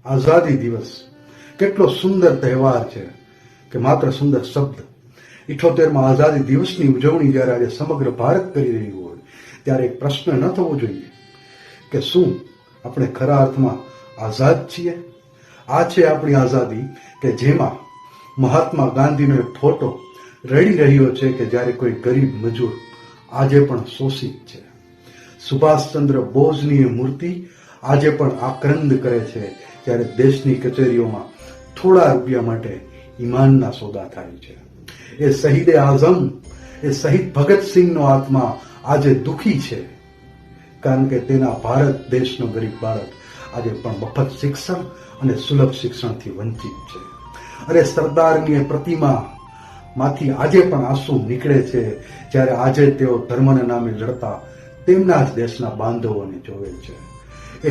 આઝાદી દિવસ કેટલો સુંદર તહેવાર છે કે માત્ર સુંદર શબ્દ. 78માં આઝાદી દિવસની ઉજવણી જ્યારે આજે સમગ્ર ભારત કરી રહ્યું હોય ત્યારે એક પ્રશ્ન ન થવો જોઈએ કે શું આપણે ખરા અર્થમાં આઝાદ છીએ? આ છે આપણી આઝાદી કે જેમાં મહાત્મા ગાંધીનો એક ફોટો રડી રહ્યો છે કે જ્યારે કોઈ ગરીબ મજૂર આજે પણ શોષિત છે. સુભાષચંદ્ર બોઝની એ મૂર્તિ આજે પણ આક્રંદ કરે છે જ્યારે દેશની કચેરીઓમાં થોડા રૂપિયા માટે ઈમાનના સોદા થાય છે. એ શહીદે આઝમ, એ શહીદ ભગતસિંહનો આત્મા આજે દુખી છે કારણ કે તેના ભારત દેશનો ગરીબ બાળક આજે પણ મફત શિક્ષણ અને સુલભ શિક્ષણથી વંચિત છે. અરે સરદારની એ પ્રતિમા માંથી આજે પણ આંસુ નીકળે છે જ્યારે આજે તેઓ ધર્મના નામે લડતા તેમના જ દેશના બાંધવોને જોવે છે. એ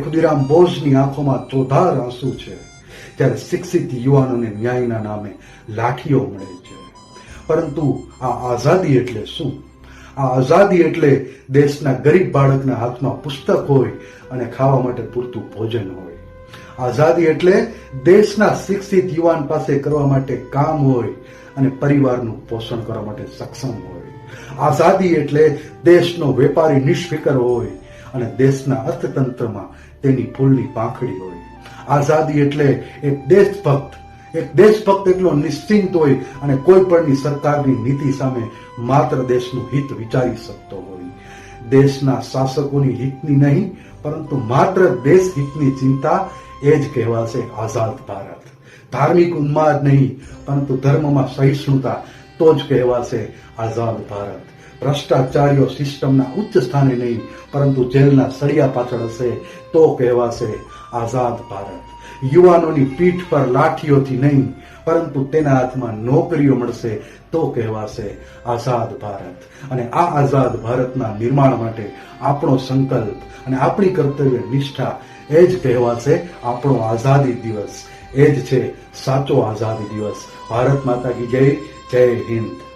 ખુદીરામ બોઝની આંખોમાં ચોધાર આંસુ છે જ્યારે શિક્ષિત યુવાનોને ન્યાયના નામે લાઠીઓ મળે છે. પરંતુ આ આઝાદી એટલે શું? આ આઝાદી એટલે દેશના ગરીબ બાળકના હાથમાં પુસ્તક હોય અને ખાવા માટે પૂરતું ભોજન હોય. આઝાદી એટલે દેશના શિક્ષિત યુવાન પાસે કરવા માટે કામ હોય અને પરિવારનું પોષણ કરવા માટે સક્ષમ હોય. આઝાદી એટલે દેશનો વેપારી નિષ્ફિકર હોય અને દેશના અર્થતંત્રમાં તેની ફૂલની પાંખડી હોય. આઝાદી એટલે એક દેશભક્ત એટલો નિશ્ચિંત હોય અને કોઈ પણની સરકારની નીતિ સામે માત્ર દેશનું હિત વિચારી શકતો હોય. દેશના શાસકોની હિતની નહીં પરંતુ માત્ર દેશ હિતની ચિંતા, એ જ કહેવાશે આઝાદ ભારત. ધાર્મિક ઉન્માદ નહીં પરંતુ ધર્મમાં સહિષ્ણુતા, તો જ કહેવાશે આઝાદ ભારત. ભ્રષ્ટાચારીઓ સિસ્ટમના ઉચ્ચ સ્થાને નહીં પરંતુ જેલના સળિયા પાછળ હશે તો કહેવાશે આઝાદ ભારત. યુવાનોની પીઠ પર લાઠીઓથી નહીં પરંતુ તેના હાથમાં નોકરીઓ મળશે તો કહેવાશે આઝાદ ભારત. અને આ આઝાદ ભારતના નિર્માણ માટે આપણો સંકલ્પ અને આપણી કર્તવ્ય નિષ્ઠા, એ જ કહેવાશે આપણો આઝાદી દિવસ. એ જ છે સાચો આઝાદી દિવસ. ભારત માતા કી જય. જય હિન્દ.